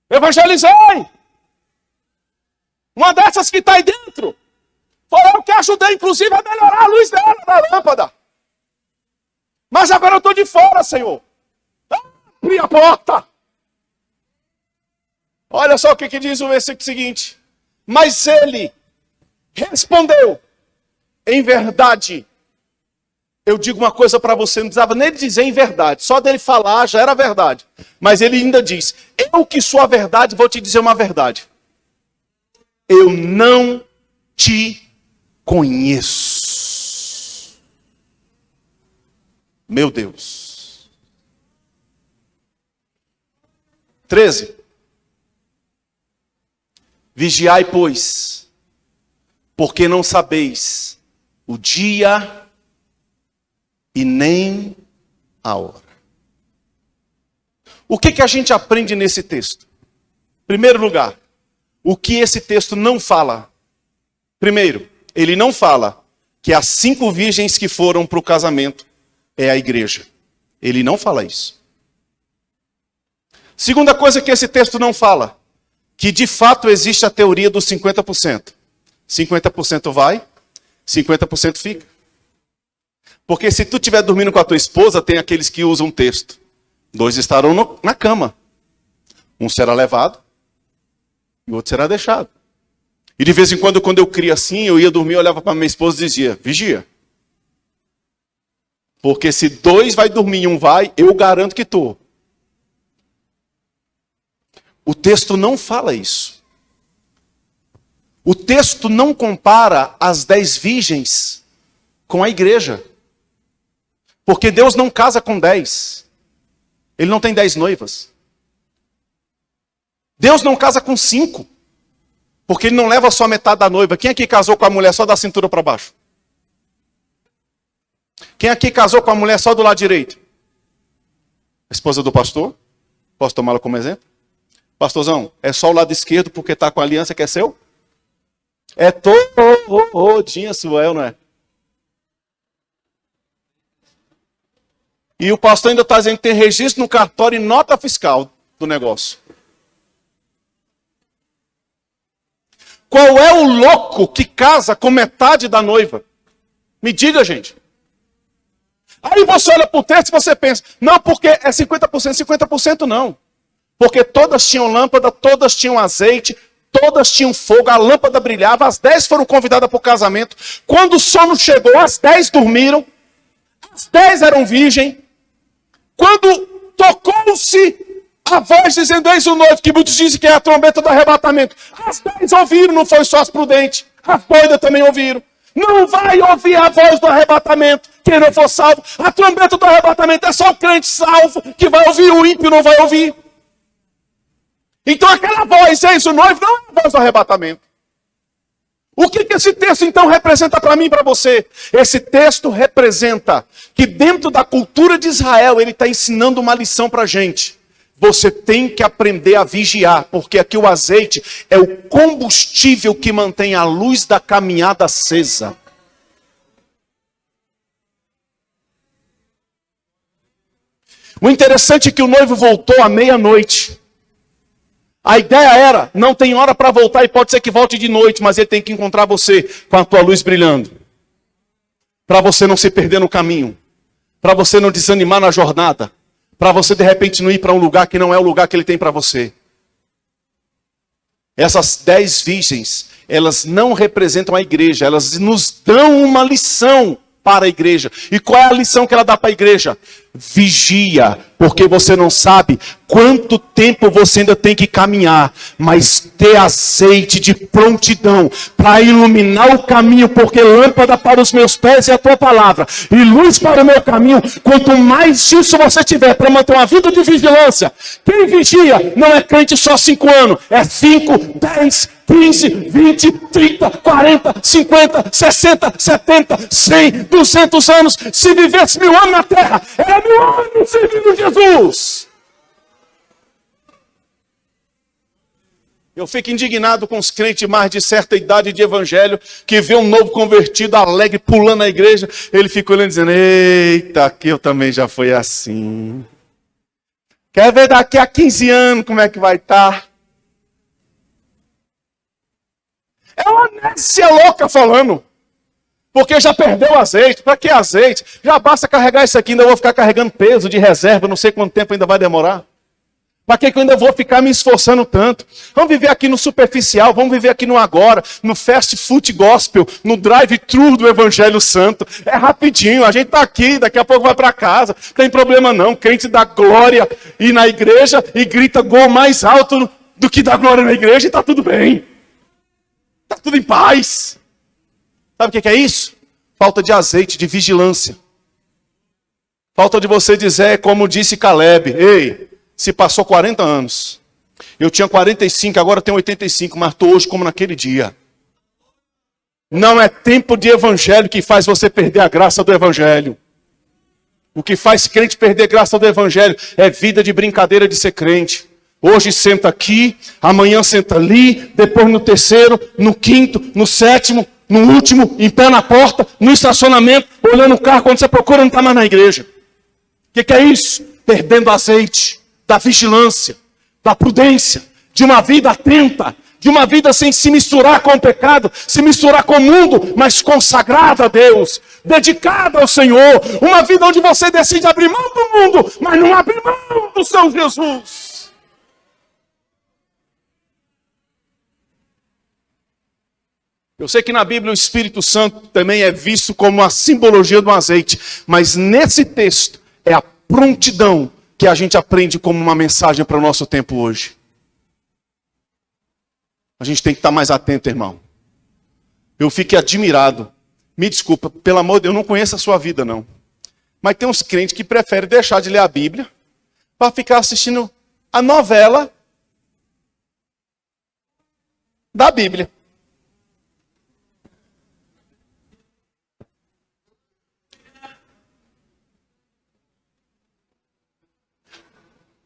Speaker 2: Evangelizei. Uma dessas que está aí dentro. Foi eu que ajudei, inclusive, a melhorar a luz dela, da lâmpada. Mas agora eu estou de fora, Senhor. Abri a porta. Olha só o que diz o versículo seguinte. Mas ele respondeu, em verdade. Eu digo uma coisa para você, não precisava nem dizer em verdade. Só dele falar já era verdade. Mas ele ainda diz, eu que sou a verdade, vou te dizer uma verdade. Eu não te conheço. Meu Deus. 13. Vigiai, pois, porque não sabeis o dia e nem a hora. O que a gente aprende nesse texto? Em primeiro lugar, o que esse texto não fala? Primeiro, ele não fala que as 5 virgens que foram para o casamento é a igreja. Ele não fala isso. Segunda coisa que esse texto não fala, que de fato existe a teoria dos 50%. 50% vai, 50% fica. Porque se tu estiver dormindo com a tua esposa, tem aqueles que usam o texto. 2 estarão na cama. Um será levado e o outro será deixado. E de vez em quando eu crio assim, eu ia dormir, eu olhava para minha esposa e dizia, vigia. Porque se 2 vai dormir e 1 vai, eu garanto que estou. O texto não fala isso. O texto não compara as 10 virgens com a igreja. Porque Deus não casa com 10. Ele não tem 10 noivas. Deus não casa com 5. Porque ele não leva só metade da noiva. Quem aqui casou com a mulher só da cintura para baixo? Quem aqui casou com a mulher só do lado direito? A esposa do pastor? Posso tomá-la como exemplo? Pastorzão, é só o lado esquerdo porque está com a aliança que é seu? É todinha sua, não é? E o pastor ainda está dizendo que tem registro no cartório e nota fiscal do negócio. Qual é o louco que casa com metade da noiva? Me diga, gente. Aí você olha para o texto e você pensa, não, porque é 50%, 50% não. Porque todas tinham lâmpada, todas tinham azeite, todas tinham fogo, a lâmpada brilhava, as 10 foram convidadas para o casamento. Quando o sono chegou, as 10 dormiram, as 10 eram virgem. Quando tocou-se A voz dizendo, eis o noivo, que muitos dizem que é a trombeta do arrebatamento. As 10 ouviram, não foi só as prudentes. As doidas também ouviram. Não vai ouvir a voz do arrebatamento quem não for salvo. A trombeta do arrebatamento é só o crente salvo que vai ouvir, o ímpio não vai ouvir. Então aquela voz, eis o noivo, não é a voz do arrebatamento. O que esse texto então representa para mim e para você? Esse texto representa que dentro da cultura de Israel, ele está ensinando uma lição para a gente. Você tem que aprender a vigiar, porque aqui o azeite é o combustível que mantém a luz da caminhada acesa. O interessante é que o noivo voltou à meia-noite. A ideia era, não tem hora para voltar e pode ser que volte de noite, mas ele tem que encontrar você com a tua luz brilhando. Para você não se perder no caminho. Para você não desanimar na jornada. Para você de repente não ir para um lugar que não é o lugar que ele tem para você. Essas 10 virgens, elas não representam a igreja, elas nos dão uma lição para a igreja. E qual é a lição que ela dá para a igreja? Vigia, porque você não sabe quanto tempo você ainda tem que caminhar, mas ter azeite de prontidão para iluminar o caminho, porque lâmpada para os meus pés é a tua palavra e luz para o meu caminho. Quanto mais disso você tiver para manter uma vida de vigilância, quem vigia não é crente só 5 anos, é 5, 10, 15, 20, 30, 40, 50, 60, 70, 100, 200 anos. Se vivesse 1000 anos na terra, era 1000 anos servindo Jesus. Eu fico indignado com os crentes de mais de certa idade de evangelho, que vê um novo convertido alegre, pulando na igreja. Ele fica olhando dizendo, eita, aqui eu também já fui assim. Quer ver daqui a 15 anos como é que vai estar? É uma nécia louca falando. Porque já perdeu o azeite. Para que azeite? Já basta carregar isso aqui, ainda vou ficar carregando peso de reserva, não sei quanto tempo ainda vai demorar. Para que eu ainda vou ficar me esforçando tanto? Vamos viver aqui no superficial, vamos viver aqui no agora, no fast food gospel, no drive-thru do Evangelho Santo. É rapidinho, a gente está aqui, daqui a pouco vai para casa. Não tem problema não, crente dá glória e na igreja e grita gol mais alto do que dá glória na igreja e está tudo bem. Está tudo em paz. Sabe o que é isso? Falta de azeite, de vigilância. Falta de você dizer, como disse Caleb, ei, se passou 40 anos. Eu tinha 45, agora tenho 85, mas estou hoje como naquele dia. Não é tempo de evangelho que faz você perder a graça do evangelho. O que faz crente perder a graça do evangelho é vida de brincadeira de ser crente. Hoje senta aqui, amanhã senta ali, depois no terceiro, no quinto, no sétimo, no último, em pé na porta, no estacionamento, olhando o carro quando você procura, não está mais na igreja. O que é isso? Perdendo azeite da vigilância, da prudência, de uma vida atenta, de uma vida sem se misturar com o pecado, se misturar com o mundo, mas consagrada a Deus, dedicada ao Senhor. Uma vida onde você decide abrir mão do mundo, mas não abre mão do seu Jesus. Eu sei que na Bíblia o Espírito Santo também é visto como a simbologia do azeite, mas nesse texto é a prontidão que a gente aprende como uma mensagem para o nosso tempo hoje. A gente tem que estar mais atento, irmão. Eu fiquei admirado. Me desculpa, pelo amor de Deus, eu não conheço a sua vida, não. Mas tem uns crentes que preferem deixar de ler a Bíblia para ficar assistindo a novela da Bíblia.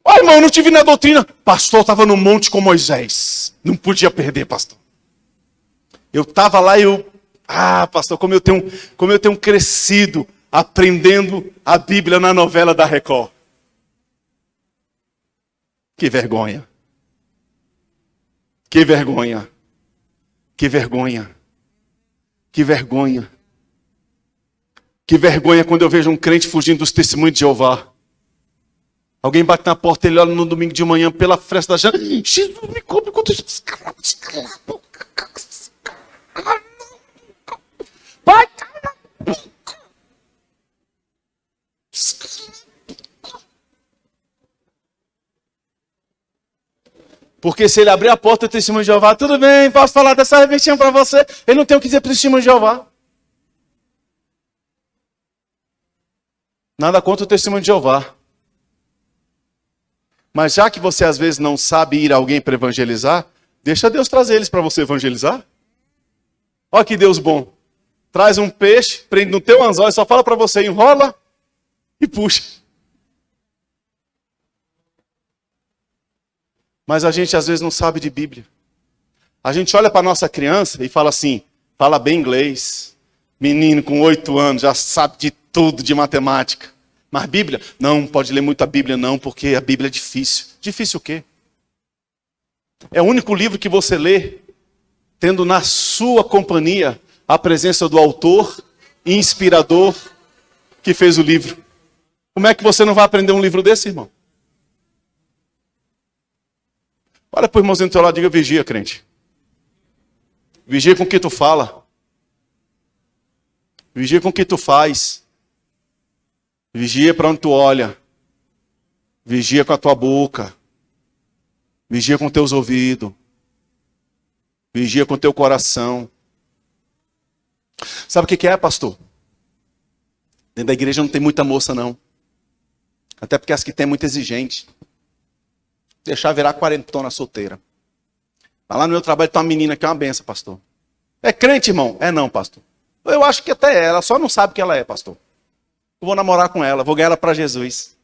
Speaker 2: Ó, irmão, eu não tive na doutrina. Pastor, estava no monte com Moisés. Não podia perder, pastor. Eu estava lá e pastor, como eu tenho crescido aprendendo a Bíblia na novela da Record. Que vergonha. Que vergonha. Que vergonha. Que vergonha. Que vergonha quando eu vejo um crente fugindo dos testemunhos de Jeová. Alguém bate na porta, ele olha no domingo de manhã pela fresta da janela. Jesus, me cobre quando Jesus. Pai, Porque se ele abrir a porta do testemunho de Jeová, tudo bem, posso falar dessa revistinha para você. Ele não tem o que dizer para o testemunho de Jeová. Nada contra o testemunho de Jeová. Mas já que você às vezes não sabe ir a alguém para evangelizar, deixa Deus trazer eles para você evangelizar. Olha que Deus bom. Traz um peixe, prende no teu anzol e só fala para você, enrola e puxa. Mas a gente às vezes não sabe de Bíblia. A gente olha para a nossa criança e fala assim, fala bem inglês. Menino com 8 anos já sabe de tudo de matemática. Mas Bíblia? Não pode ler muito a Bíblia não, porque a Bíblia é difícil. Difícil o quê? É o único livro que você lê tendo na sua companhia a presença do autor e inspirador que fez o livro. Como é que você não vai aprender um livro desse, irmão? Olha para o irmãozinho do teu lado e diga, vigia, crente. Vigia com o que tu fala. Vigia com o que tu faz. Vigia para onde tu olha. Vigia com a tua boca. Vigia com teus ouvidos. Vigia com teu coração. Sabe o que é, pastor? Dentro da igreja não tem muita moça, não. Até porque as que tem é muito exigente. Deixar virar 40tona solteira. Mas lá no meu trabalho tem uma menina que é uma benção, pastor. É crente, irmão? É não, pastor. Eu acho que até ela só não sabe que ela é, pastor. Eu vou namorar com ela, vou ganhar ela para Jesus.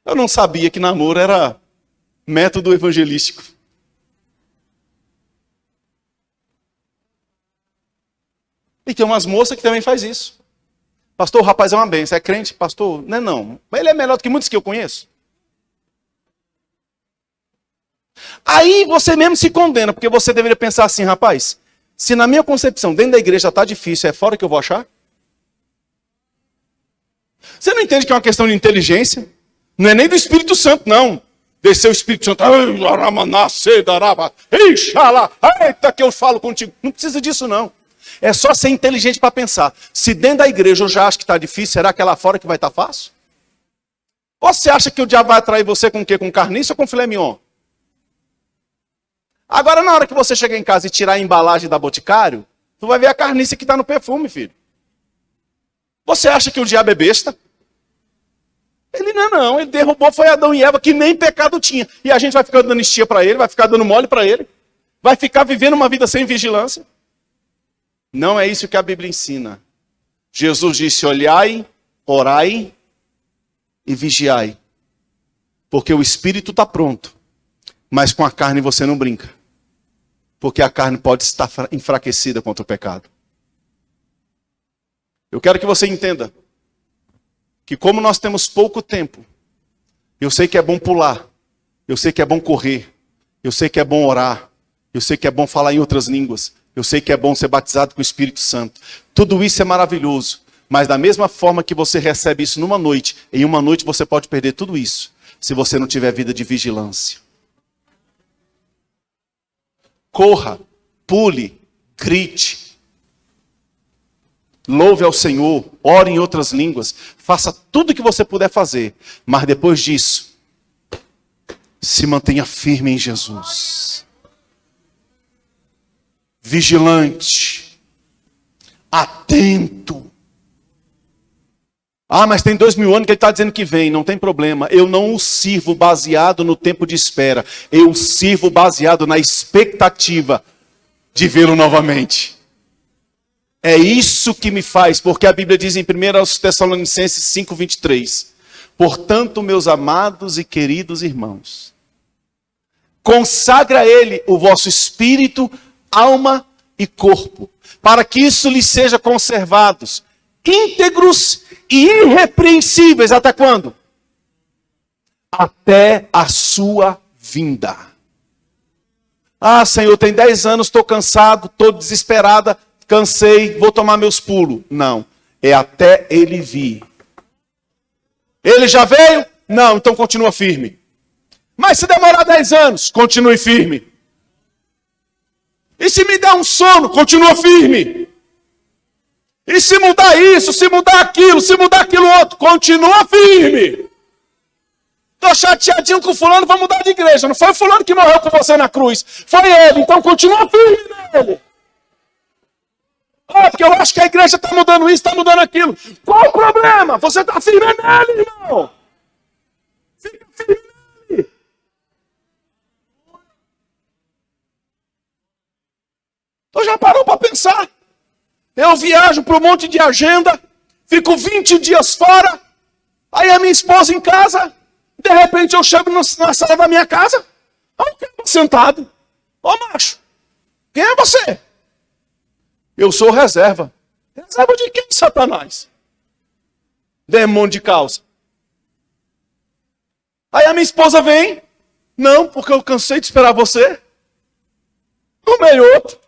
Speaker 2: Eu não sabia que namoro era método evangelístico. E tem umas moças que também faz isso. Pastor, o rapaz é uma benção. É crente? Pastor, não é não. Mas ele é melhor do que muitos que eu conheço. Aí você mesmo se condena, porque você deveria pensar assim, rapaz, se na minha concepção, dentro da igreja está difícil, é fora que eu vou achar? Você não entende que é uma questão de inteligência? Não é nem do Espírito Santo, não. Desceu o Espírito Santo, eita que eu falo contigo. Não precisa disso, não. É só ser inteligente para pensar. Se dentro da igreja eu já acho que está difícil, será que é lá fora que vai estar fácil? Ou você acha que o diabo vai atrair você com o quê? Com carniça ou com filé mignon? Agora, na hora que você chegar em casa e tirar a embalagem da Boticário, tu vai ver a carniça que está no perfume, filho. Você acha que o diabo é besta? Ele não, ele derrubou, foi Adão e Eva, que nem pecado tinha. E a gente vai ficar dando anistia para ele, vai ficar dando mole para ele, vai ficar vivendo uma vida sem vigilância. Não é isso que a Bíblia ensina. Jesus disse, olhai, orai e vigiai. Porque o espírito está pronto, mas com a carne você não brinca. Porque a carne pode estar enfraquecida contra o pecado. Eu quero que você entenda que como nós temos pouco tempo, eu sei que é bom pular, eu sei que é bom correr, eu sei que é bom orar, eu sei que é bom falar em outras línguas, eu sei que é bom ser batizado com o Espírito Santo. Tudo isso é maravilhoso, mas da mesma forma que você recebe isso numa noite, em uma noite você pode perder tudo isso, se você não tiver vida de vigilância. Corra, pule, grite. Louve ao Senhor, ore em outras línguas, faça tudo o que você puder fazer, mas depois disso, se mantenha firme em Jesus. Vigilante, atento. Ah, mas tem 2000 anos que ele está dizendo que vem, não tem problema. Eu não o sirvo baseado no tempo de espera, eu o sirvo baseado na expectativa de vê-lo novamente. É isso que me faz, porque a Bíblia diz em 1 Tessalonicenses 5:23, portanto, meus amados e queridos irmãos, consagra a Ele o vosso espírito, alma e corpo, para que isso lhes seja conservados, íntegros e irrepreensíveis, até quando? Até a sua vinda. Ah, Senhor, tem 10 anos, estou cansado, estou desesperada, cansei, vou tomar meus pulos. Não, é até Ele vir. Ele já veio? Não, então continua firme. Mas se demorar 10 anos, continue firme. E se me der um sono, continua firme. E se mudar isso, se mudar aquilo outro, continua firme. Tô chateadinho com o fulano, vou mudar de igreja. Não foi o fulano que morreu com você na cruz. Foi ele, então continua firme nele. Porque eu acho que a igreja está mudando isso, está mudando aquilo. Qual o problema? Você está firme nele, irmão. Fica firme nele. Então já parou para pensar? Eu viajo para um monte de agenda, fico 20 dias fora, aí a minha esposa em casa, de repente eu chego na sala da minha casa, olha o cara sentado. Ô macho, quem é você? Eu sou reserva. Reserva de quem, Satanás? Demônio de causa. Aí a minha esposa vem. Não, porque eu cansei de esperar você. Arrumei outro.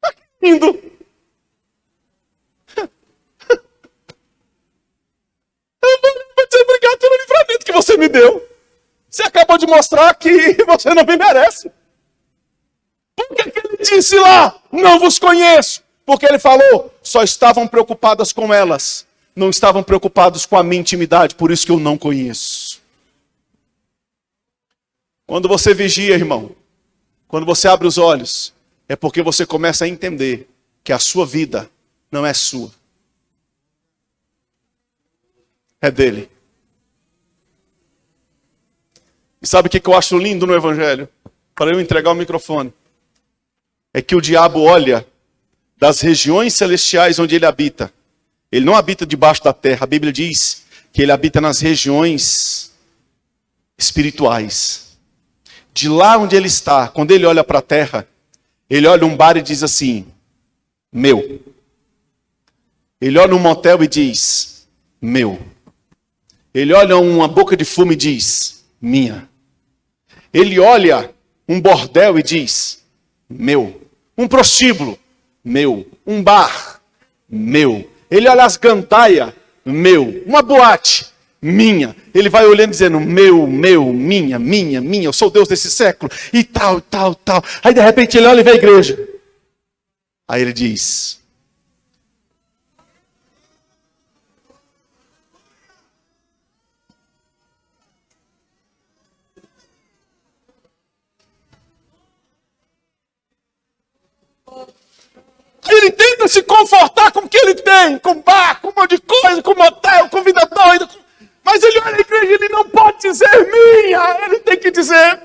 Speaker 2: Ah, que lindo. Eu vou te obrigar pelo livramento que você me deu. Você acabou de mostrar que você não me merece. Por que ele disse lá, não vos conheço? Porque ele falou, só estavam preocupadas com elas. Não estavam preocupados com a minha intimidade, por isso que eu não conheço. Quando você vigia, irmão, quando você abre os olhos, é porque você começa a entender que a sua vida não é sua. É dele. E sabe o que eu acho lindo no Evangelho? Para eu entregar o microfone. É que o diabo olha das regiões celestiais onde ele habita. Ele não habita debaixo da terra. A Bíblia diz que ele habita nas regiões espirituais. De lá onde ele está, quando ele olha para a terra, ele olha um bar e diz assim, meu. Ele olha um motel e diz, meu. Ele olha uma boca de fumo e diz, minha. Ele olha um bordel e diz, meu. Um prostíbulo, meu. Um bar, meu. Ele olha as gandaias, meu. Uma boate, minha. Ele vai olhando dizendo, meu, minha. Eu sou o Deus desse século. E tal. Aí de repente ele olha e vê a igreja. Aí ele diz, ele tenta se confortar com o que ele tem, com bar, com um monte de coisa, com motel, com vida doida. Mas ele olha a igreja e ele não pode dizer minha, ele tem que dizer.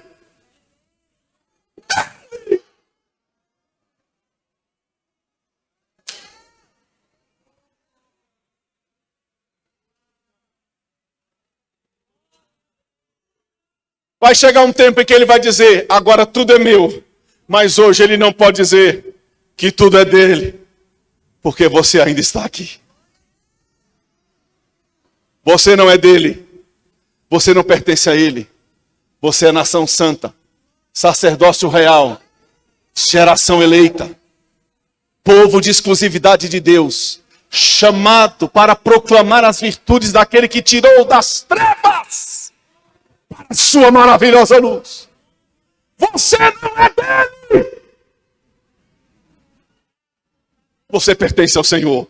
Speaker 2: Vai chegar um tempo em que ele vai dizer, agora tudo é meu. Mas hoje ele não pode dizer que tudo é dele, porque você ainda está aqui. Você não é dele, você não pertence a ele. Você é nação santa, sacerdócio real, geração eleita, povo de exclusividade de Deus, chamado para proclamar as virtudes daquele que tirou das trevas para a sua maravilhosa luz. Você não é dele. Você pertence ao Senhor.